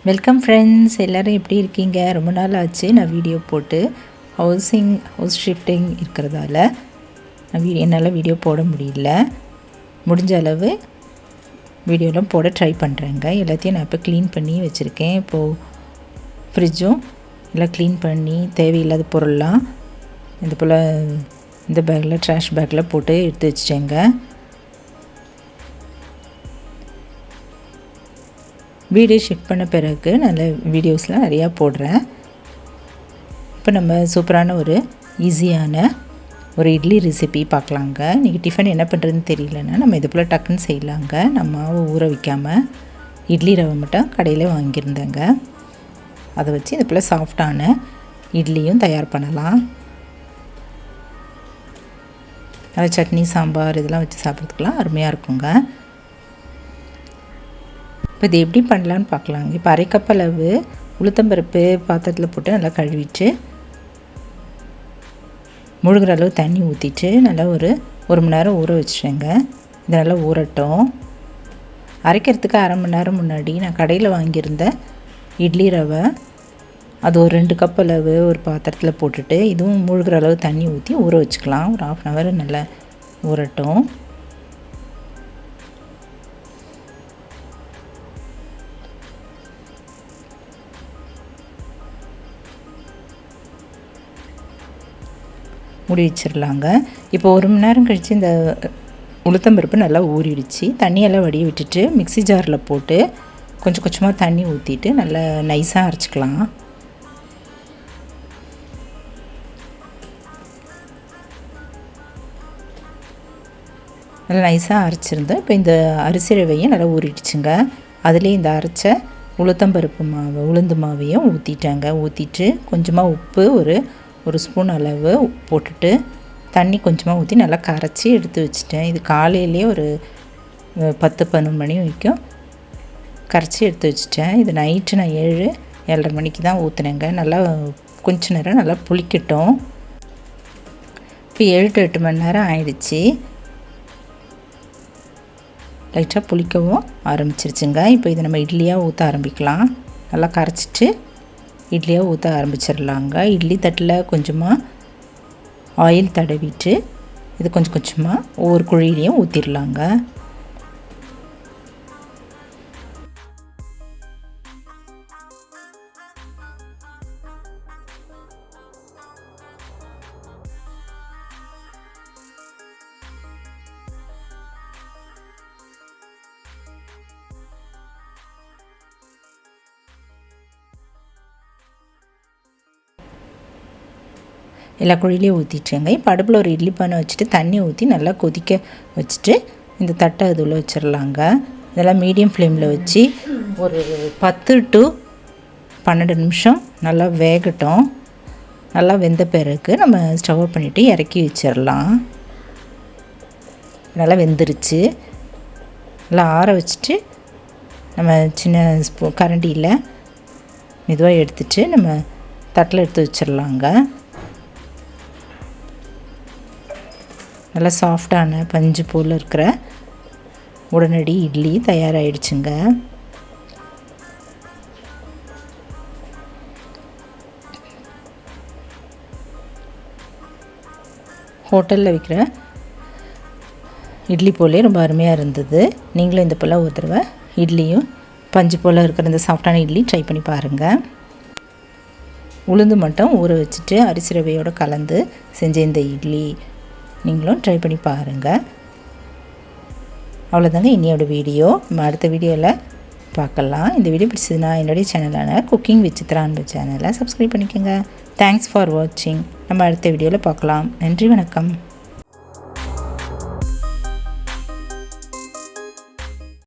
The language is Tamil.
வெல்கம் ஃப்ரெண்ட்ஸ், எல்லோரும் எப்படி இருக்கீங்க? ரொம்ப நாள் ஆச்சு நான் வீடியோ போட்டு. ஹவுஸ் ஷிஃப்டிங் இருக்கிறதால என்னால் வீடியோ போட முடியல. முடிஞ்ச அளவு வீடியோலாம் போட ட்ரை பண்ணுறேங்க. எல்லாத்தையும் நான் இப்போ க்ளீன் பண்ணி வச்சுருக்கேன். இப்போது ஃப்ரிட்ஜும் எல்லாம் க்ளீன் பண்ணி தேவையில்லாத பொருள்லாம் இது போல் இந்த பேக்கில் ட்ராஷ் பேக்கில் போட்டு எடுத்து வச்சிட்டேங்க. வீடு ஷிஃப்ட் பண்ண பிறகு நல்ல வீடியோஸ்லாம் நிறையா போடுறேன். இப்போ நம்ம சூப்பரான ஒரு ஈஸியான ஒரு இட்லி ரெசிபி பார்க்கலாங்க. இன்றைக்கி டிஃபன் என்ன பண்ணுறதுன்னு தெரியலன்னா நம்ம இது போல் டக்குன்னு செய்யலாங்க. நம்ம மாவு ஊற வைக்காமல் இட்லி ரவை மட்டும் கடையில் வாங்கியிருந்தேங்க. அதை வச்சு இது போல் சாஃப்டான இட்லியும் தயார் பண்ணலாம். அது சட்னி சாம்பார் இதெல்லாம் வச்சு சாப்பிட்றதுக்கெலாம் அருமையாக இருக்குங்க. இப்போ இது எப்படி பண்ணலான்னு பார்க்கலாங்க. இப்போ அரை கப் அளவு உளுத்தம்பருப்பு பாத்திரத்தில் போட்டு நல்லா கழுவிட்டு முழுகிற அளவு தண்ணி ஊற்றிட்டு நல்லா ஒரு மணி நேரம் ஊற வச்சுட்டேங்க. இது நல்லா ஊறட்டும். அரைக்கிறதுக்கு அரை மணி நேரம் முன்னாடி நான் கடையில் வாங்கியிருந்த இட்லி ரவை அது ஒரு 2 கப் அளவு ஒரு பாத்திரத்தில் போட்டுட்டு இதுவும் முழுகிற அளவு தண்ணி ஊற்றி ஊற வச்சுக்கலாம். ஒரு 1/2 அன் ஹவர் நல்லா ஊறட்டும். மூடி வச்சிடலாங்க. இப்போ 1 மணி நேரம் கழித்து இந்த உளுத்தம்பருப்பு நல்லா ஊறிடுச்சு. தண்ணியெல்லாம் வடிய விட்டுட்டு மிக்ஸி ஜாரில் போட்டு கொஞ்சம் கொஞ்சமாக தண்ணி ஊற்றிட்டு நல்லா நைஸாக அரைச்சிக்கலாம். நல்லா நைஸாக அரைச்சிருந்தேன். இப்போ இந்த அரிசி ரவையும் நல்லா ஊறிடுச்சுங்க. அதுலேயே இந்த அரைச்ச உளுத்தம்பருப்பு உளுந்து மாவையும் ஊற்றிட்டு கொஞ்சமாக உப்பு ஒரு ஸ்பூன் அளவு போட்டுட்டு தண்ணி கொஞ்சமாக ஊற்றி நல்லா கரைச்சி எடுத்து வச்சுட்டேன். இது காலையிலேயே ஒரு 10-11 மணி வரைக்கும் கரைச்சி எடுத்து வச்சுட்டேன். இது நைட்டு நான் 7-7:30 மணிக்கு தான் ஊற்றுனேங்க. நல்லா கொஞ்ச நேரம் நல்லா புளிக்கட்டும். இப்போ 7-8 மணி நேரம் ஆயிடுச்சு. லைட்டாக புளிக்கவும் ஆரம்பிச்சிருச்சுங்க. இப்போ இதை நம்ம இட்லியாக ஊற்ற ஆரம்பிக்கலாம். நல்லா கரைச்சிட்டு இட்லியாக ஊற்ற ஆரம்பிச்சிடலாங்க. இட்லி தட்டில் கொஞ்சமாக ஆயில் தடவிட்டு இது கொஞ்சம் கொஞ்சமாக ஒவ்வொரு குழியிலையும் ஊற்றிடலாங்க. எல்லா குழியிலையும் ஊற்றிட்டேங்க. இப்போ அடுப்பில் ஒரு இட்லி பானை வச்சுட்டு தண்ணி ஊற்றி நல்லா கொதிக்க வச்சுட்டு இந்த தட்டை அதில் வச்சிடலாங்க. இதெல்லாம் மீடியம் ஃப்ளேமில் வச்சு ஒரு 10 to 12 நிமிஷம் நல்லா வேகட்டும். நல்லா வெந்த பிறகு நம்ம ஸ்டவ் பண்ணிவிட்டு இறக்கி வச்சிடலாம். நல்லா வெந்துருச்சு. நல்லா ஆற வச்சுட்டு நம்ம சின்ன கரண்டியில் மெதுவாக எடுத்துட்டு நம்ம தட்டில் எடுத்து வச்சிடலாங்க. நல்லா சாஃப்டான பஞ்சு போல் இருக்கிற உடனடி இட்லி தயாராகிடுச்சுங்க. ஹோட்டலில் விற்கிற இட்லி போலே ரொம்ப அருமையாக இருந்தது. நீங்களும் இந்த போல் ஒரு தடவை இட்லியும் பஞ்சு போல் இருக்கிற இந்த சாஃப்டான இட்லி ட்ரை பண்ணி பாருங்கள். உளுந்து மட்டும் ஊற வச்சுட்டு அரிசி ரவையோடு கலந்து செஞ்ச இந்த இட்லி நீங்களும் ட்ரை பண்ணி பாருங்கள். அவ்வளோதாங்க என்னோடய வீடியோ. நம்ம அடுத்த வீடியோவில் பார்க்கலாம். இந்த வீடியோ பிடிச்சதுன்னா என்னுடைய சேனலான குக்கிங் வித் சித்ரா அன்பு சேனலை சப்ஸ்கிரைப் பண்ணிக்கோங்க. தேங்க்ஸ் ஃபார் வாட்சிங். நம்ம அடுத்த வீடியோவில் பார்க்கலாம். நன்றி, வணக்கம்.